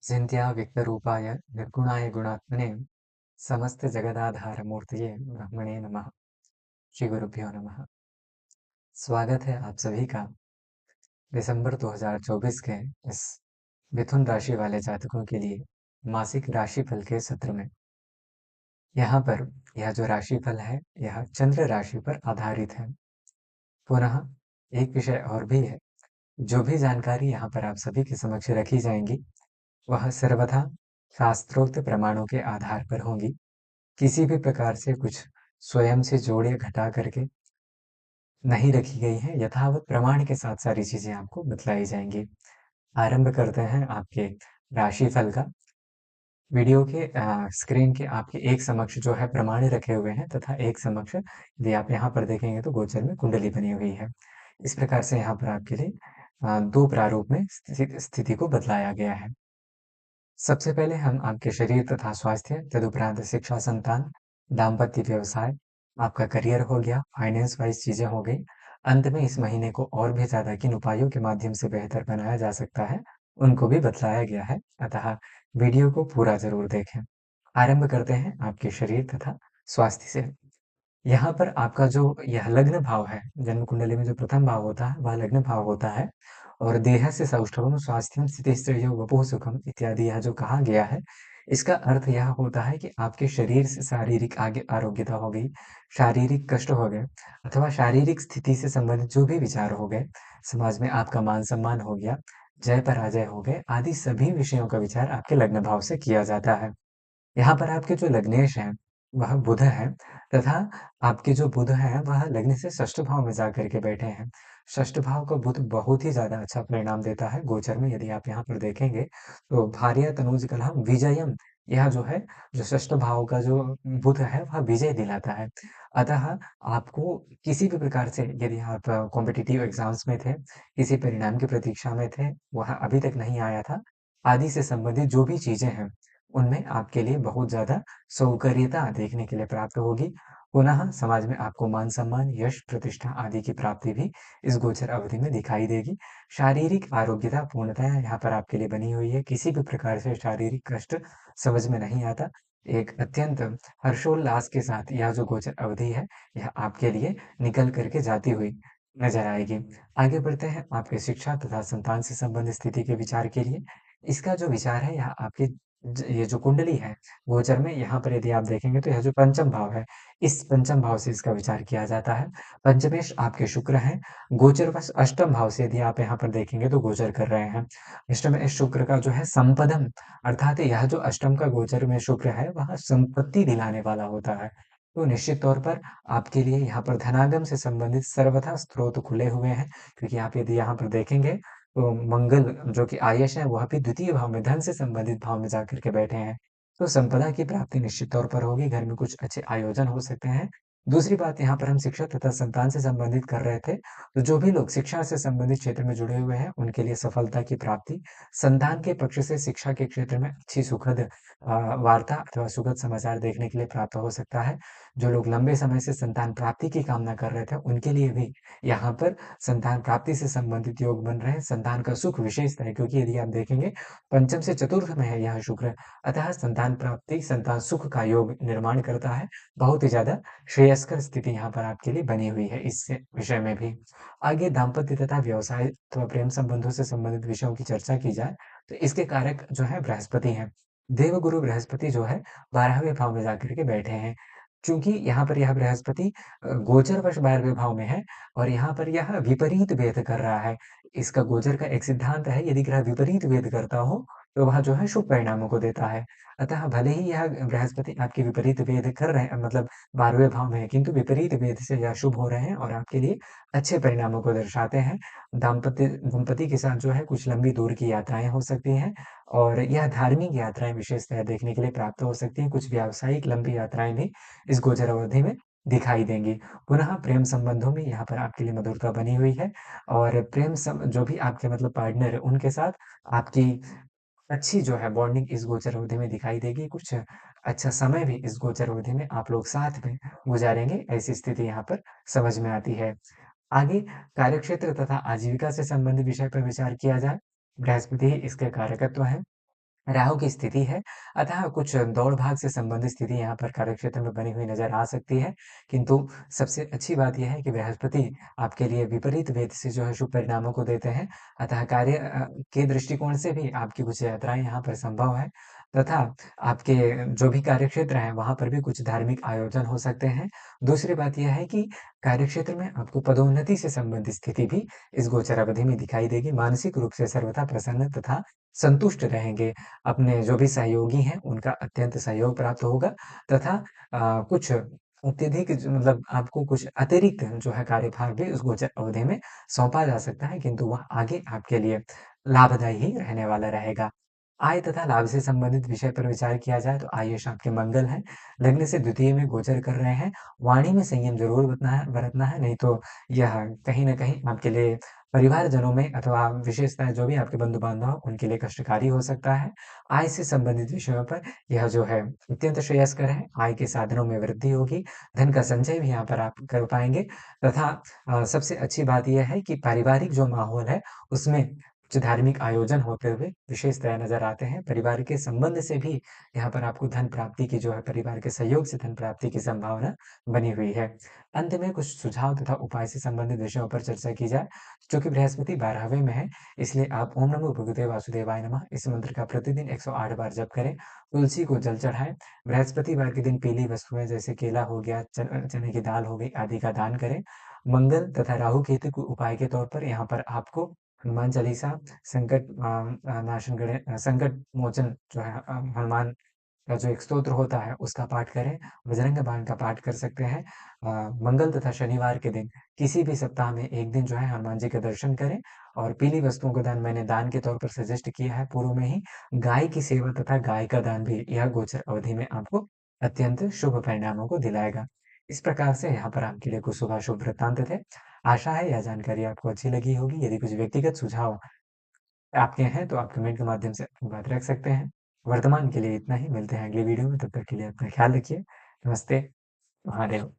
चिन्त्या विघ्नरूपाय निर्गुणाय गुणात्मने समस्त जगदाधारमूर्तये ब्रह्मणे नमः। श्री गुरुभ्यो नमः। स्वागत है आप सभी का दिसंबर 2024 के इस मिथुन राशि वाले जातकों के लिए मासिक राशिफल के सत्र में। यहाँ पर यह जो राशिफल है यह चंद्र राशि पर आधारित है। पुनः एक विषय और भी है, जो भी जानकारी यहाँ पर आप सभी के समक्ष रखी जाएंगी वह सर्वथा शास्त्रोक्त प्रमाणों के आधार पर होंगी। किसी भी प्रकार से कुछ स्वयं से जोड़ या घटा करके नहीं रखी गई है, यथावत प्रमाण के साथ सारी चीजें आपको बतलाई जाएंगी। आरंभ करते हैं आपके राशिफल का। वीडियो के स्क्रीन के आपके एक समक्ष जो है प्रमाण रखे हुए हैं तथा एक समक्ष यदि आप यहाँ पर देखेंगे तो गोचर में कुंडली बनी हुई है। इस प्रकार से यहाँ पर आपके लिए दो प्रारूप में स्थिति को बतलाया गया है। सबसे पहले हम आपके शरीर तथा स्वास्थ्य, तदुपरांत शिक्षा, संतान, दाम्पत्य, व्यवसाय, आपका करियर हो गया, फाइनेंस वाइज चीजें हो गई। अंत में इस महीने को और भी ज्यादा किन उपायों के माध्यम से बेहतर बनाया जा सकता है उनको भी बतलाया गया है, अतः वीडियो को पूरा जरूर देखें। आरंभ करते हैं आपके शरीर तथा स्वास्थ्य से। यहाँ पर आपका जो यह लग्न भाव है, जन्म कुंडली में जो प्रथम भाव होता है वह लग्न भाव होता है। और देह से सौष्ठवम स्वास्थ्यम स्थितिश्चर्यो वपुः सुखम इत्यादि यह जो कहा गया है, इसका अर्थ यह होता है कि आपके शरीर से शारीरिक आगे आरोग्यता हो गई, शारीरिक कष्ट हो गए, अथवा शारीरिक स्थिति से संबंधित जो भी विचार हो गए, समाज में आपका मान सम्मान हो गया, जय पराजय हो गए, आदि सभी विषयों का विचार आपके लग्न भाव से किया जाता है। यहाँ पर आपके जो लग्नेश हैं वह बुध है, तथा आपके जो बुध है वह लग्न से षष्ठ भाव में जाकर के बैठे हैं। षष्ठ भाव का बुध बहुत ही ज्यादा अच्छा परिणाम देता है गोचर में। यदि आप यहाँ पर देखेंगे तो भार्या तनूज कलहम विजयम, यह जो है, जो षष्ठ भाव का जो बुध है वह विजय दिलाता है। अतः आपको किसी भी प्रकार से यदि आप कॉम्पिटिटिव एग्जाम्स में थे, किसी परिणाम की प्रतीक्षा में थे, वह अभी तक नहीं आया था, आदि से संबंधित जो भी चीजें हैं उनमें आपके लिए बहुत ज़्यादा सौकर्यता देखने के लिए प्राप्त होगी। पुनः समाज में आपको मान-सम्मान, यश, प्रतिष्ठा आदि की प्राप्ति भी इस गोचर अवधि में दिखाई देगी। शारीरिक आरोग्यता पूर्णतः यहाँ पर आपके लिए बनी हुई है। किसी भी प्रकार से शारीरिक कष्ट समझ में नहीं आता। एक अत्यंत हर्षोल्लास के साथ यह जो गोचर अवधि है, यह आपके लिए निकल कर के जाती हुई नज़र आएगी। आगे बढ़ते हैं आपके शिक्षा तथा संतान से संबंधित स्थिति के विचार के लिए। इसका जो विचार है, यह आपके ये जो कुंडली है गोचर में, यहाँ पर यदि आप देखेंगे तो यह जो पंचम भाव है, इस पंचम भाव से इसका विचार किया जाता है। पंचमेश आपके शुक्र हैं। गोचर बस अष्टम भाव से यदि आप यहाँ पर देखेंगे तो गोचर कर रहे हैं। अष्टम में शुक्र का जो है संपदम, अर्थात यह जो अष्टम का गोचर में शुक्र है वह संपत्ति दिलाने वाला होता है। तो निश्चित तौर पर आपके लिए यहाँ पर धनागम से संबंधित सर्वथा स्रोत खुले हुए हैं, क्योंकि आप यदि यहाँ पर देखेंगे तो मंगल जो कि आयश है वह भी द्वितीय भाव में धन से संबंधित भाव में जाकर के बैठे हैं। तो संपदा की प्राप्ति निश्चित तौर पर होगी, घर में कुछ अच्छे आयोजन हो सकते हैं। दूसरी बात, यहाँ पर हम शिक्षा तथा संतान से संबंधित कर रहे थे, तो जो भी लोग शिक्षा से संबंधित क्षेत्र में जुड़े हुए हैं उनके लिए सफलता की प्राप्ति, संतान के पक्ष से शिक्षा के क्षेत्र में अच्छी सुखद वार्ता अथवा सुखद समाचार देखने के लिए प्राप्त हो सकता है। जो लोग लंबे समय से संतान प्राप्ति की कामना कर रहे थे उनके लिए भी यहाँ पर संतान प्राप्ति से संबंधित योग बन रहे हैं। संतान का सुख विशेषता है, क्योंकि यदि आप देखेंगे पंचम से चतुर्थ में है यह शुक्र, अतः संतान प्राप्ति, संतान सुख का योग निर्माण करता है। बहुत ही ज्यादा श्रेयस्कर स्थिति यहाँ पर आपके लिए बनी हुई है इस विषय में भी। आगे दाम्पत्य तथा व्यवसाय अथवा प्रेम संबंधों से संबंधित विषयों की चर्चा की जाए तो इसके कारक जो है बृहस्पति हैं। देवगुरु बृहस्पति जो है 12वें भाव में जाकर के बैठे हैं। चूंकि यहाँ पर यह बृहस्पति गोचरवश 12वें भाव में है और यहाँ पर यह विपरीत भेद कर रहा है। इसका गोचर का एक सिद्धांत है, यदि ग्रह विपरीत भेद करता हो तो वह जो है शुभ परिणामों को देता है। अतः भले ही यह बृहस्पति आपके विपरीत भेद कर रहे हैं, मतलब 12वें भाव में है, किंतु विपरीत भेद से यह शुभ हो रहे हैं और आपके लिए अच्छे परिणामों को दर्शाते हैं। दाम्पत्य दंपति के साथ जो है कुछ लंबी दूर की यात्राएं हो सकती हैं और यह धार्मिक यात्राएं विशेषतः देखने के लिए प्राप्त हो सकती हैं। कुछ व्यावसायिक लंबी यात्राएं भी इस गोचर अवधि में दिखाई देंगी। पुनः प्रेम संबंधों में यहाँ पर आपके लिए मधुरता बनी हुई है और जो भी आपके मतलब पार्टनर है उनके साथ आपकी अच्छी जो है बॉन्डिंग इस गोचर अवधि में दिखाई देगी। कुछ अच्छा समय भी इस गोचर अवधि में आप लोग साथ में गुजारेंगे, ऐसी स्थिति यहाँ पर समझ में आती है। आगे कार्यक्षेत्र तथा आजीविका से संबंधित विषय पर विचार किया जाए। बृहस्पति ही इसके कारकत्व है। राहु की स्थिति है, अतः कुछ दौड़-भाग से संबंधित स्थिति यहाँ पर कार्यक्षेत्र में बनी हुई नज़र आ सकती है। किंतु सबसे अच्छी बात ये है कि बृहस्पति आपके लिए विपरीत वेद से जो है शुभ परिणामों को देते हैं, अतः कार्य के दृष्टिकोण से भी आपकी कुछ यात्राएँ यहाँ पर संभव है तथा आपके जो भी कार्यक्षेत्र है, वहाँ पर भी कुछ धार्मिक आयोजन हो सकते हैं। दूसरी बात ये है कि कार्यक्षेत्र में आपको पदोन्नति से संबंधित स्थिति भी इस गोचर अवधि में दिखाई देगी। मानसिक रूप से सर्वथा प्रसन्न तथा संतुष्ट रहेंगे। अपने जो भी सहयोगी हैं, उनका अत्यंत सहयोग प्राप्त होगा तथा कुछ अत्यधिक जो मतलब आपको कुछ अतिरिक्त जो है कार्यभार भी उस गोचर अवधि में सौंपा जा सकता है, किंतु वह आगे आपके लिए लाभदायी ही रहने वाला रहेगा। आय तथा लाभ से संबंधित विषय पर विचार किया जाए तो आयुष आपके मंगल हैं, लग्न से द्वितीय में गोचर कर रहे हैं। वाणी में संयम ज़रूर बरतना है, नहीं तो यह कहीं न कहीं आपके लिए परिवारजनों में अथवा विशेषतः जो भी आपके बंधु-बांधव हैं, उनके लिए कष्टकारी हो सकता है। आय से संबंधित विषयों पर यह जो है अत्यंत श्रेयस्कर है। आय के साधनों में वृद्धि होगी, धन का संचय भी यहाँ पर आप कर पाएँगे तथा सबसे अच्छी बात ये है कि पारिवारिक जो माहौल है, उसमें कुछ धार्मिक आयोजन होते हुए विशेषतः नज़र आते हैं। परिवार के संबंध से भी यहाँ पर आपको धन प्राप्ति की जो है परिवार के सहयोग से धन प्राप्ति की संभावना बनी हुई है। अंत में कुछ सुझाव तथा उपाय से संबंधित विषयों पर चर्चा की जाए। चूँकि बृहस्पति 12वें में है, इसलिए आप ओम नमो भगवते वासुदेवाय नमः इस मंत्र का प्रतिदिन 108 बार जप करें। तुलसी को जल चढ़ाएँ। बृहस्पतिवार के दिन पीली वस्तुएँ जैसे केला हो गया, चने की दाल हो गई आदि का दान करें। मंगल तथा राहु केतु के उपाय के तौर पर यहाँ पर आपको हनुमान चालीसा, संकट मोचन जो है हनुमान का जो एक स्तोत्र होता है उसका पाठ करें, बजरंग बाण का पाठ कर सकते हैं। मंगल तथा शनिवार के दिन किसी भी सप्ताह में 1 दिन जो है हनुमान जी के दर्शन करें और पीली वस्तुओं का दान मैंने दान के तौर पर सजेस्ट किया है पूर्व में ही। गाय की सेवा तथा गाय का दान भी यह गोचर अवधि में आपको अत्यंत शुभ परिणामों को दिलाएगा। इस प्रकार से यहाँ पर आपके लिए कुछ शुभाशुभ वृत्तांत थे। आशा है यह जानकारी आपको अच्छी लगी होगी। यदि कुछ व्यक्तिगत सुझाव आपके हैं तो आप कमेंट के माध्यम से अपनी बात रख सकते हैं। वर्तमान के लिए इतना ही, मिलते हैं अगली वीडियो में, तब तक के लिए अपना ख्याल रखिए। नमस्ते, महादेव।